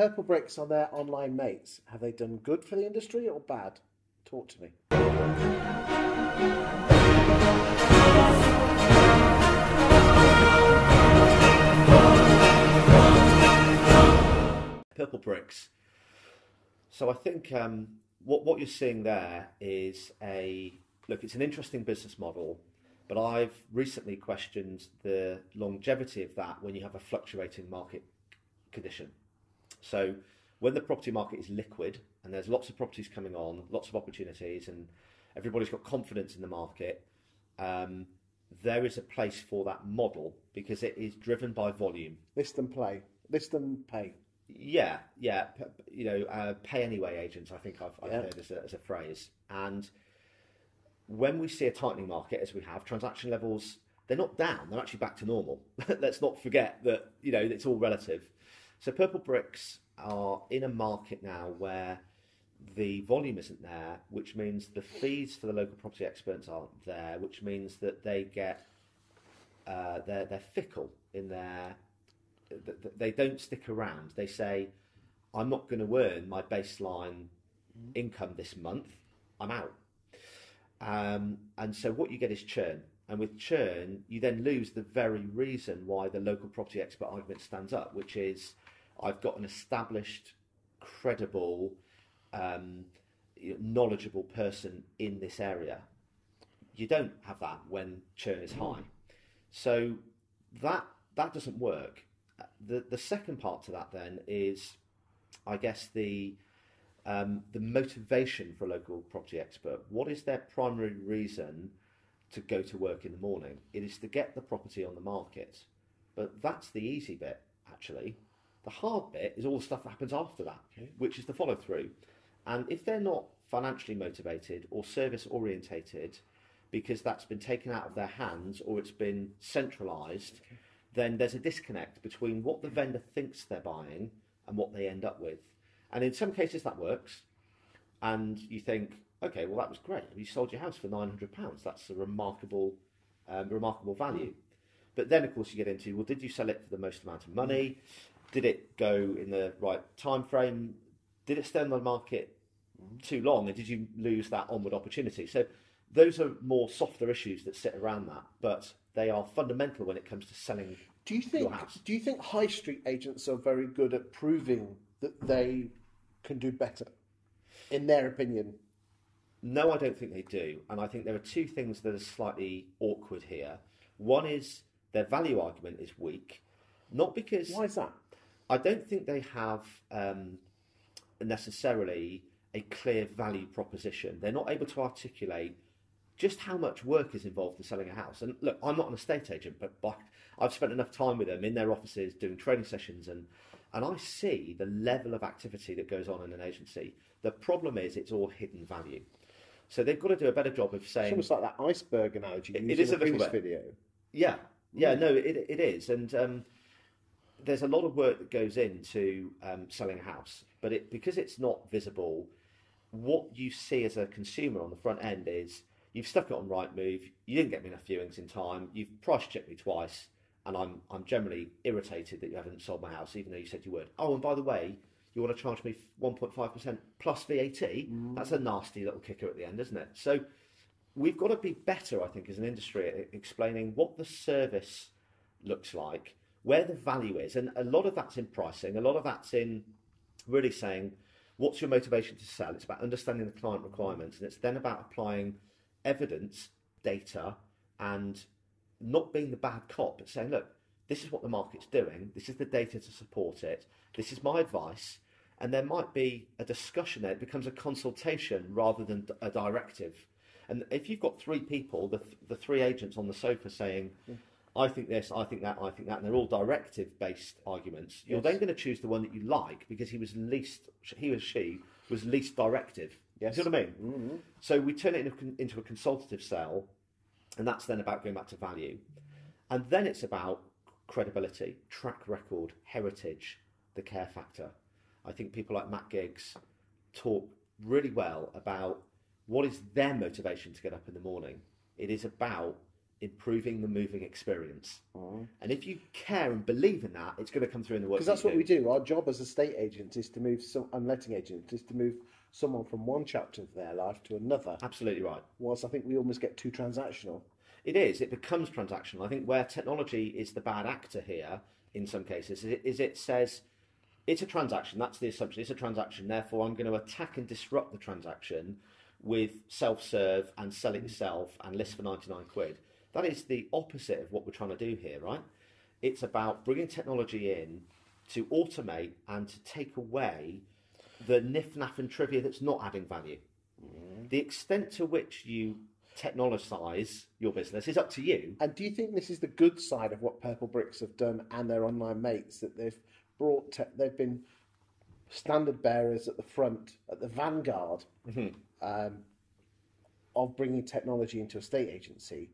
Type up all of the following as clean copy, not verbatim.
Purplebricks are their online mates. Have they done good for the industry or bad? Talk to me. Purplebricks. So I think what you're seeing there is it's an interesting business model, but I've recently questioned the longevity of that when you have a fluctuating market condition. So when the property market is liquid and there's lots of properties coming on, lots of opportunities, and everybody's got confidence in the market, there is a place for that model because it is driven by volume. List and pay. Yeah. Pay anyway agents, I think I've heard as a phrase. And when we see a tightening market, as we have, transaction levels, they're not down, they're actually back to normal. Let's not forget that, it's all relative. So Purplebricks are in a market now where the volume isn't there, which means the fees for the local property experts aren't there, which means that they get, they're fickle in their, they don't stick around. They say, I'm not going to earn my baseline income this month, I'm out. And so what you get is churn. And with churn, you then lose the very reason why the local property expert argument stands up, which is I've got an established, credible, knowledgeable person in this area. You don't have that when churn is high. So that doesn't work. The second part to that then is, I guess, the motivation for a local property expert. What is their primary reason to go to work in the morning? It is to get the property on the market. But that's the easy bit, actually. The hard bit is all the stuff that happens after that, which is the follow through. And if they're not financially motivated or service orientated because that's been taken out of their hands or it's been centralised, then there's a disconnect between what the vendor thinks they're buying and what they end up with. And in some cases that works. And you think, okay, well, that was great. You sold your house for £900. That's a remarkable value. But then, of course, you get into, well, did you sell it for the most amount of money? Did it go in the right time frame? Did it stay on the market too long? And did you lose that onward opportunity? So those are more softer issues that sit around that, but they are fundamental when it comes to selling your house. Do you think high street agents are very good at proving that they can do better, in their opinion? No, I don't think they do. And I think there are two things that are slightly awkward here. One is their value argument is weak, not because... Why is that? I don't think they have necessarily a clear value proposition. They're not able to articulate just how much work is involved in selling a house. And look, I'm not an estate agent, but I've spent enough time with them in their offices doing training sessions, and I see the level of activity that goes on in an agency. The problem is it's all hidden value. So they've got to do a better job of saying... It's almost like that iceberg analogy it is in the a little previous bit. video. Yeah, no, it is. And there's a lot of work that goes into selling a house, but because it's not visible, what you see as a consumer on the front end is you've stuck it on Rightmove, you didn't get me enough viewings in time, you've price checked me twice, and I'm generally irritated that you haven't sold my house, even though you said you would. Oh, and by the way, you want to charge me 1.5% plus VAT? That's a nasty little kicker at the end, isn't it? So we've got to be better, I think, as an industry at explaining what the service looks like, where the value is, and a lot of that's in pricing, a lot of that's in really saying, what's your motivation to sell? It's about understanding the client requirements, and it's then about applying evidence, data, and not being the bad cop, but saying, look, this is what the market's doing, this is the data to support it, this is my advice, and there might be a discussion there. It becomes a consultation rather than a directive. And if you've got three people, the three agents on the sofa saying, I think this, I think that, I think that, and they're all directive-based arguments, you're then going to choose the one that you like because he or she was least directive. Yes. You see what I mean? So we turn it into a consultative sell, and that's then about going back to value. And then it's about credibility, track record, heritage, the care factor. I think people like Matt Giggs talk really well about what is their motivation to get up in the morning. It is about improving the moving experience. And if you care and believe in that, it's going to come through in the work. Because that's what we do. Our job as estate agents is to move and letting agents is to move someone from one chapter of their life to another. Absolutely right. Whilst I think we almost get too transactional. It is. It becomes transactional. I think where technology is the bad actor here, in some cases, is it says it's a transaction. That's the assumption. It's a transaction. Therefore, I'm going to attack and disrupt the transaction with self-serve and sell it yourself and list for 99 quid. That is the opposite of what we're trying to do here, right? It's about bringing technology in to automate and to take away the niff-naff and trivia that's not adding value. The extent to which you technologise your business is up to you. And do you think this is the good side of what Purplebricks have done and their online mates, that they've brought, they've been standard bearers at the front, at the vanguard of bringing technology into a state agency?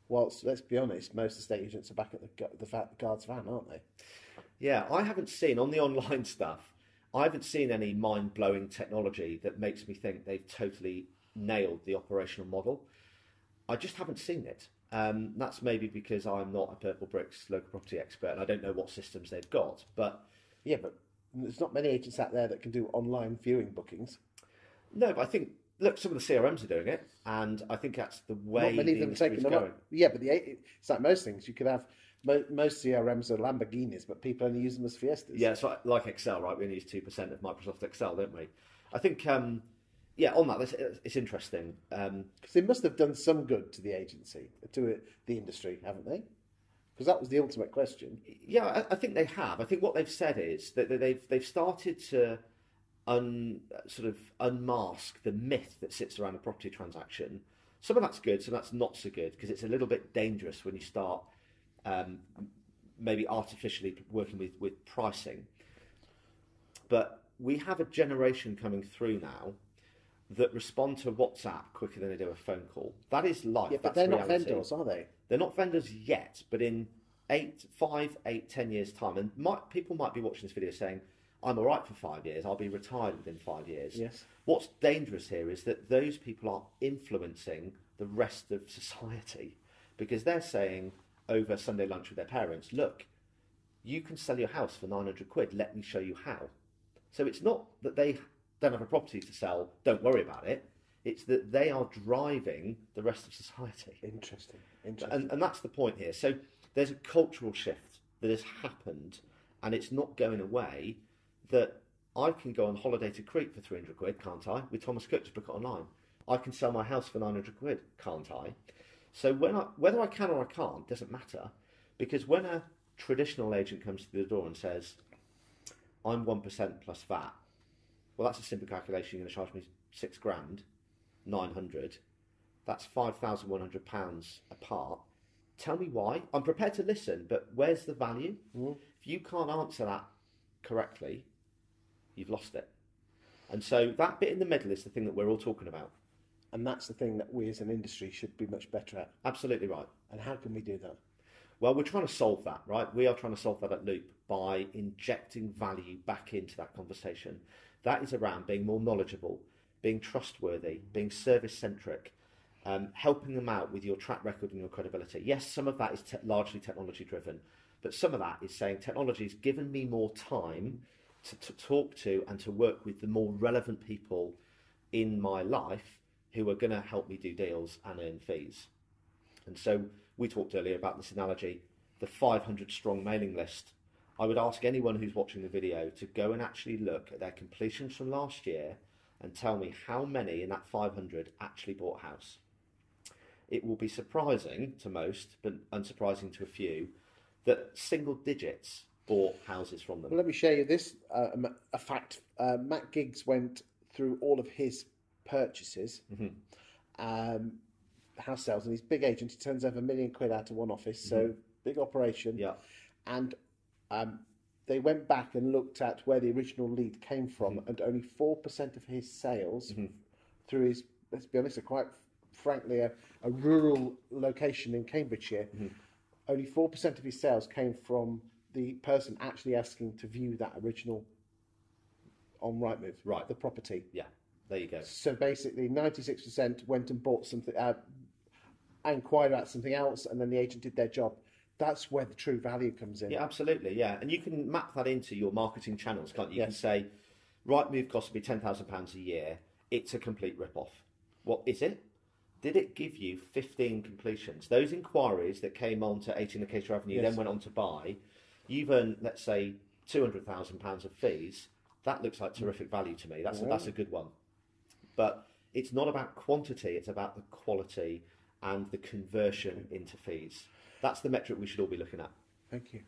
Whilst, let's be honest, most estate agents are back at the guard's van, aren't they? Yeah, I haven't seen, on the online stuff, I haven't seen any mind-blowing technology that makes me think they've totally nailed the operational model. I just haven't seen it. That's maybe because I'm not a Purplebricks local property expert and I don't know what systems they've got. But yeah, but there's not many agents out there that can do online viewing bookings. No, but I think, look, some of the CRMs are doing it, and I think that's the way not many of them industry taking is them going. up. Yeah, but it's like most things. You could have most CRMs are Lamborghinis, but people only use them as Fiestas. Yeah, it's like Excel, right? We only use 2% of Microsoft Excel, don't we? I think, yeah, on that, it's interesting. Because they must have done some good to the agency, to the industry, haven't they? Because that was the ultimate question. Yeah, I think they have. I think what they've said is that they've started to sort of unmask the myth that sits around a property transaction. Some of that's good, some of that's not so good, because it's a little bit dangerous when you start maybe artificially working with pricing. But we have a generation coming through now that respond to WhatsApp quicker than they do a phone call. That is life. Yeah, but that's they're reality. not vendors, are they? They're not vendors yet, but in 5, 8, 10 years' time, and people might be watching this video saying, I'm all right for 5 years, I'll be retired within 5 years. Yes. What's dangerous here is that those people are influencing the rest of society, because they're saying over Sunday lunch with their parents, look, you can sell your house for 900 quid, let me show you how. So it's not that they don't have a property to sell, don't worry about it. It's that they are driving the rest of society. Interesting. And that's the point here. So there's a cultural shift that has happened, and it's not going away, that I can go on holiday to Crete for 300 quid, can't I? With Thomas Cook, just book it online. I can sell my house for 900 quid, can't I? So whether I can or I can't doesn't matter, because when a traditional agent comes to the door and says, I'm 1% plus VAT, well, that's a simple calculation. You're going to charge me £6,000, 900. That's £5,100 apart. Tell me why. I'm prepared to listen, but where's the value? If you can't answer that correctly, you've lost it. And so that bit in the middle is the thing that we're all talking about. And that's the thing that we as an industry should be much better at. Absolutely right. And how can we do that? Well, we're trying to solve that, right? We are trying to solve that at Loop by injecting value back into that conversation. That is around being more knowledgeable, being trustworthy, being service-centric, helping them out with your track record and your credibility. Yes, some of that is largely technology-driven, but some of that is saying technology's given me more time to talk to and to work with the more relevant people in my life who are going to help me do deals and earn fees. And so we talked earlier about this analogy, the 500-strong mailing list. I would ask anyone who's watching the video to go and actually look at their completions from last year and tell me how many in that 500 actually bought a house. It will be surprising to most, but unsurprising to a few, that single digits bought houses from them. Well, let me show you this, a fact. Matt Giggs went through all of his purchases, house sales, and he's a big agent. He turns over £1 million out of one office, so big operation. Yeah. And they went back and looked at where the original lead came from, and only 4% of his sales through his, let's be honest, quite frankly, a rural location in Cambridgeshire, only 4% of his sales came from the person actually asking to view that original on Rightmove, Right. the property. Yeah, there you go. So basically, 96% went and bought something, I inquired about something else, and then the agent did their job. That's where the true value comes in. Yeah, absolutely. Yeah, and you can map that into your marketing channels, can't you? You Yes. can say, Rightmove costs me £10,000 a year. It's a complete rip-off. What is it? Did it give you 15 completions? Those inquiries that came on to 18 Acacia Avenue, Yes. then went on to buy, you've earned, let's say, £200,000 of fees. That looks like terrific value to me. That's a good one. But it's not about quantity, it's about the quality and the conversion into fees. That's the metric we should all be looking at. Thank you.